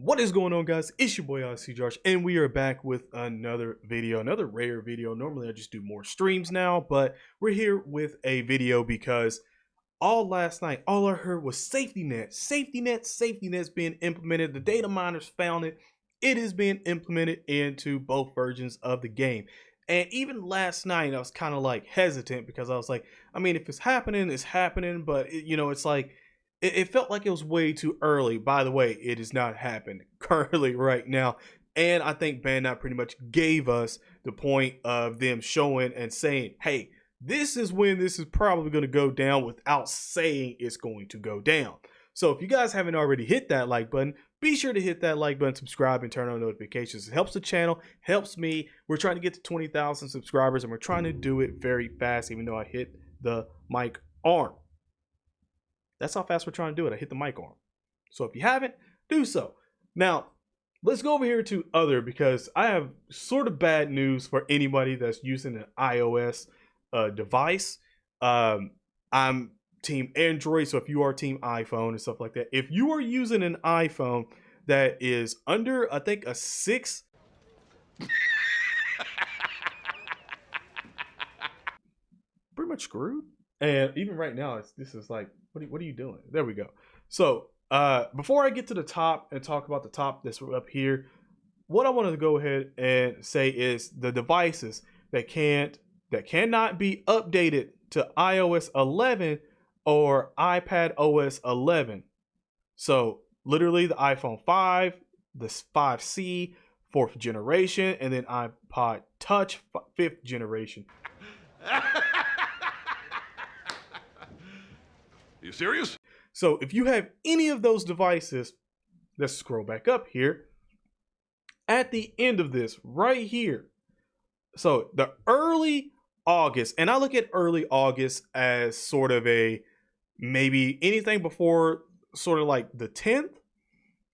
What is going on, guys? It's your boy icjosh, and we are back with another video, another rare video. Normally I just do more streams now, but we're here with a video because all last night, all I heard was SafetyNet's being implemented. The data miners found it. It is being implemented into both versions of the game. And even last night, I was kind of like hesitant because I was like, I mean, if it's happening, it's happening. But, it's like, it felt like it was way too early. By the way, it is not happening currently right now. And I think Bandai pretty much gave us the point of them showing and saying, hey, this is when this is probably going to go down without saying it's going to go down. So if you guys haven't already hit that like button, be sure to hit that like button, subscribe, and turn on notifications. It helps the channel, helps me. We're trying to get to 20,000 subscribers, and we're trying to do it very fast, even though I hit the mic arm. That's how fast we're trying to do it. I hit the mic arm. So if you haven't, do so. Now, let's go over here to other, because I have sort of bad news for anybody that's using an iOS device. I'm team Android, so if you are team iPhone and stuff like that, if you are using an iPhone that is under, I think, a 6, pretty much screwed. And even right now, this is like, what are you doing? There we go. So before I get to the top and talk about the top that's up here, what I wanted to go ahead and say is the devices that cannot be updated to iOS 11 or iPad OS 11. So literally the iPhone 5, the 5C, 4th generation, and then iPod Touch, 5th generation. You serious? So if you have any of those devices, let's scroll back up here. At the end of this, right here, so the early August, and I look at early August as sort of a maybe anything before sort of like the 10th,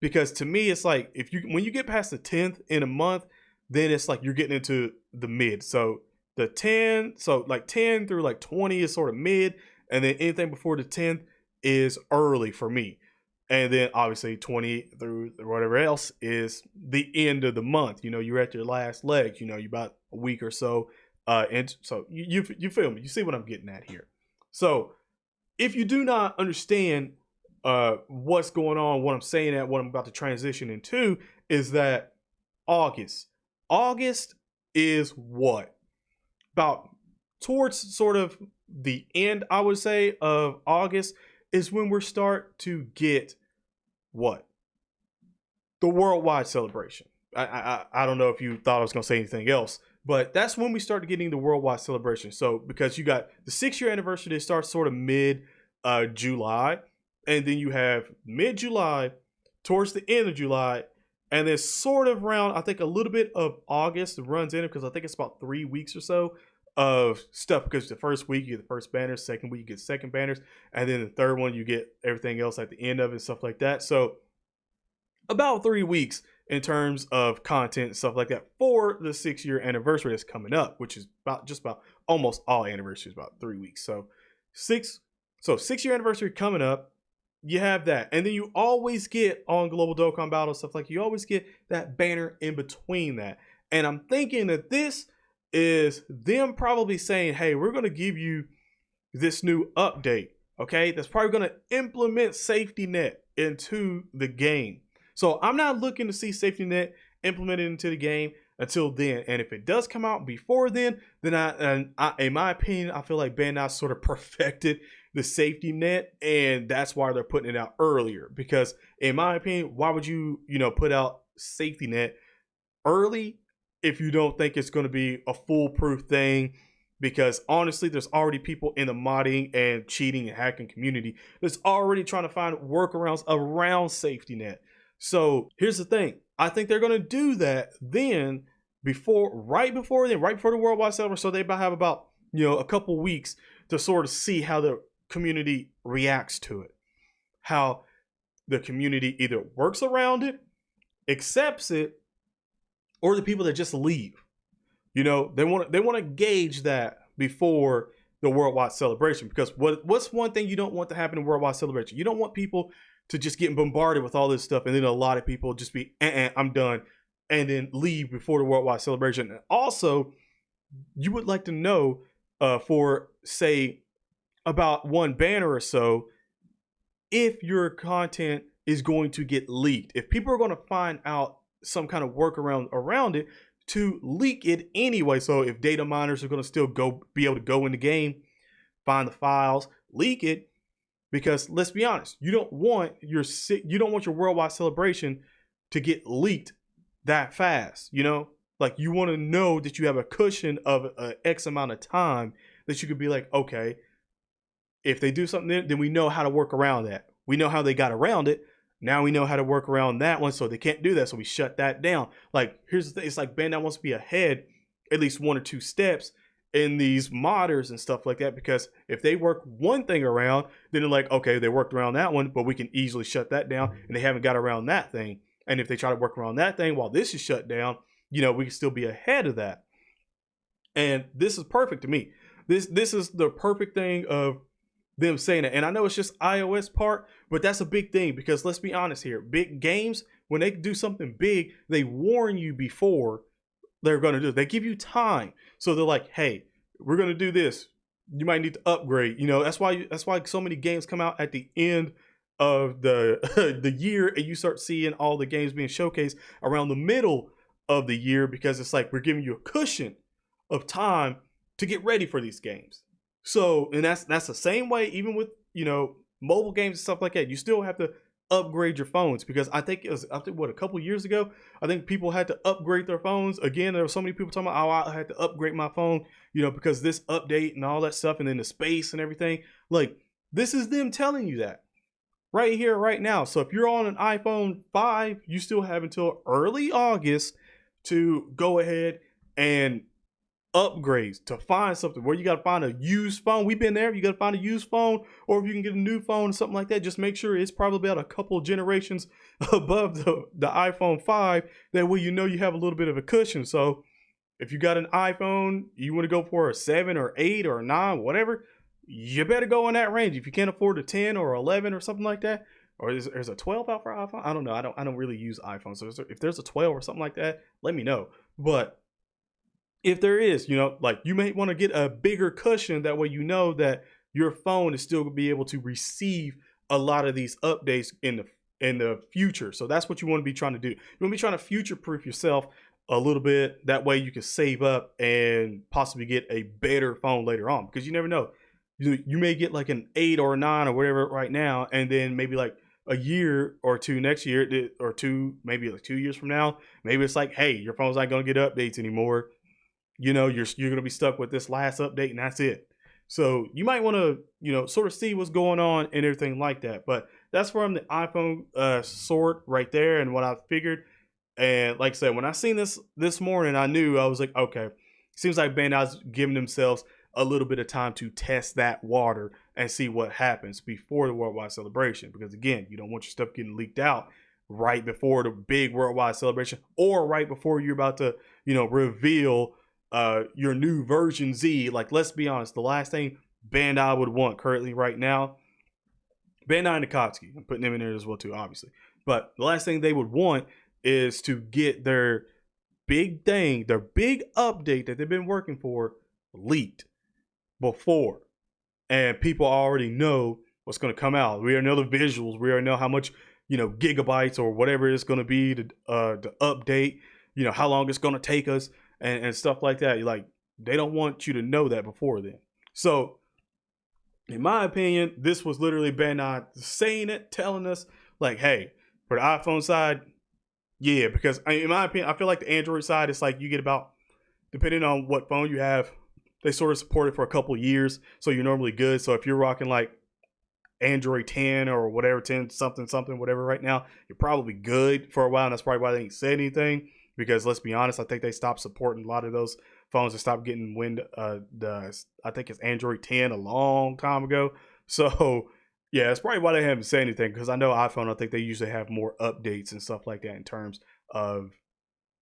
because to me it's like when you get past the 10th in a month, then it's like you're getting into the mid. So the 10, so like 10 through like 20 is sort of mid, and then anything before the 10th is early for me. And then obviously 20 through whatever else is the end of the month. You're at your last leg, you're about a week or so. And so you feel me? You see what I'm getting at here. So if you do not understand what's going on, what I'm saying at, what I'm about to transition into is that August is what? About towards sort of the end, I would say, of August is when we start to get what? The worldwide celebration. I don't know if you thought I was going to say anything else, but that's when we start getting the worldwide celebration. So because you got the 6-year anniversary that starts sort of mid July, and then you have mid-July towards the end of July, and then sort of around, I think, a little bit of August runs in it, because I think it's about 3 weeks or so of stuff, because the first week you get the first banners, second week you get second banners, and then the third one you get everything else at the end of it, stuff like that. So about 3 weeks in terms of content and stuff like that for the 6-year anniversary that's coming up, which is just about almost all anniversaries, about 3 weeks. So 6-year anniversary coming up, you have that, and then you always get on Global Dokkan Battle stuff, like you always get that banner in between that. And I'm thinking that this is them probably saying, hey, we're going to give you this new update, okay? That's probably going to implement SafetyNet into the game. So I'm not looking to see SafetyNet implemented into the game until then. And if it does come out before then I in my opinion, I feel like Bandai sort of perfected the SafetyNet, and that's why they're putting it out earlier. Because in my opinion, why would you put out SafetyNet early if you don't think it's going to be a foolproof thing? Because honestly, there's already people in the modding and cheating and hacking community that's already trying to find workarounds around SafetyNet. So here's the thing. I think they're going to do that then right before the worldwide celebration. So they have about, a couple weeks to sort of see how the community reacts to it. How the community either works around it, accepts it, or the people that just leave. They want to gauge that before the worldwide celebration, because what's one thing you don't want to happen in worldwide celebration? You don't want people to just getting bombarded with all this stuff, and then a lot of people just be, I'm done, and then leave before the worldwide celebration. And also, you would like to know, for say about one banner or so, if your content is going to get leaked, if people are going to find out some kind of workaround around it to leak it anyway. So if data miners are going to still be able to go in the game, find the files, leak it, because let's be honest, you don't want your worldwide celebration to get leaked that fast. Like, you want to know that you have a cushion of X amount of time that you could be like, okay, if they do something, then we know how to work around that. We know how they got around it. Now we know how to work around that one, so they can't do that. So we shut that down. Like, here's the thing. It's like Bandai wants to be ahead at least 1 or 2 steps in these modders and stuff like that, because if they work one thing around, then they're like, okay, they worked around that one, but we can easily shut that down, and they haven't got around that thing. And if they try to work around that thing while this is shut down, we can still be ahead of that. And this is perfect to me. This is the perfect thing of them saying it. And I know it's just iOS part, but that's a big thing, because let's be honest here, big games, when they do something big, they warn you before they're going to do it. They give you time. So they're like, hey, we're going to do this. You might need to upgrade. That's why so many games come out at the end of the the year, and you start seeing all the games being showcased around the middle of the year, because it's like we're giving you a cushion of time to get ready for these games. So, and that's the same way even with, mobile games and stuff like that. You still have to upgrade your phones, because I think what, a couple years ago, I think people had to upgrade their phones. Again, there were so many people talking about, oh, I had to upgrade my phone, because this update and all that stuff, and then the space and everything. Like, this is them telling you that right here, right now. So if you're on an iPhone 5, you still have until early August to go ahead and upgrades, to find something where you got to find a used phone. We've been there. You got to find a used phone, or if you can get a new phone or something like that, just make sure it's probably about a couple of generations above the iPhone 5. That way, you have a little bit of a cushion. So if you got an iPhone, you want to go for a 7 or 8 or a 9, whatever, you better go in that range. If you can't afford a 10 or 11 or something like that, or there's a 12 out for iPhone. I don't know. I don't really use iPhone. So if there's a 12 or something like that, let me know. But if there is, like, you may want to get a bigger cushion. That way, that your phone is still going to be able to receive a lot of these updates in the future. So that's what you want to be trying to do. You want to be trying to future-proof yourself a little bit. That way you can save up and possibly get a better phone later on, because you never know. You may get like an 8 or a 9 or whatever right now, and then maybe like a year or two next year, or maybe like 2 years from now, maybe it's like, hey, your phone's not going to get updates anymore. You're going to be stuck with this last update, and that's it. So you might want to, sort of see what's going on and everything like that. But that's from the iPhone sort right there, and what I figured. And like I said, when I seen this morning, I knew, I was like, okay, seems like Bandai's giving themselves a little bit of time to test that water and see what happens before the worldwide celebration. Because again, you don't want your stuff getting leaked out right before the big worldwide celebration, or right before you're about to, reveal your new version Z. Like, let's be honest, the last thing Bandai would want currently right now, Bandai and Akatsuki, I'm putting them in there as well too, obviously, but the last thing they would want is to get their big thing, their big update that they've been working for, leaked before, and people already know what's going to come out. We already know the visuals. We already know how much, gigabytes or whatever it's going to be to update, how long it's going to take us, and stuff like that. Like, they don't want you to know that before then. So in my opinion, this was literally Bandai saying it, telling us like, hey, for the iPhone side, yeah, because in my opinion, I feel like the Android side is like, you get about, depending on what phone you have, they sort of support it for a couple of years, so you're normally good. So if you're rocking like Android 10 or whatever, 10 something whatever right now, you're probably good for a while, and that's probably why they ain't said anything. Because let's be honest, I think they stopped supporting a lot of those phones and stopped getting I think it's Android 10 a long time ago. So yeah, that's probably why they haven't said anything, because I know iPhone, I think they usually have more updates and stuff like that in terms of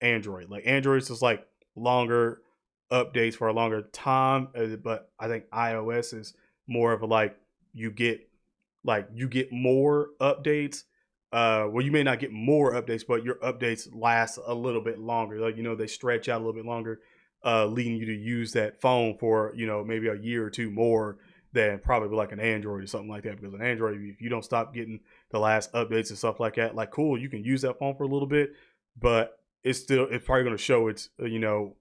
Android. Like, Android's just like longer updates for a longer time, but I think iOS is more of a, like, you get like you get more updates. Well, you may not get more updates, but your updates last a little bit longer. Like, you know, they stretch out a little bit longer, leading you to use that phone for, you know, maybe a year or two more than probably like an Android or something like that. Because an Android, if you don't stop getting the last updates and stuff like that, like cool, you can use that phone for a little bit, but it's probably going to show it's, you know,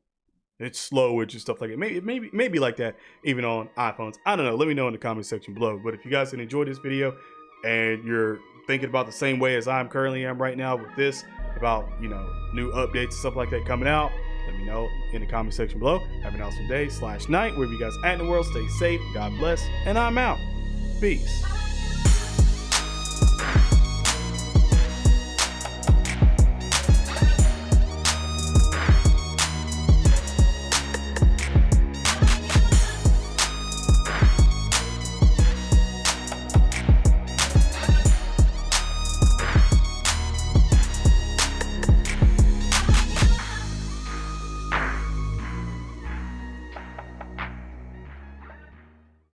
it's slow and just stuff like it. Maybe like that even on iPhones. I don't know. Let me know in the comment section below. But if you guys enjoyed this video and you're thinking about the same way as I'm currently am right now with this, about, you know, new updates and stuff like that coming out, let me know in the comment section below. Have an awesome day / night wherever you guys at in the world. Stay safe. God bless. And I'm out. Peace.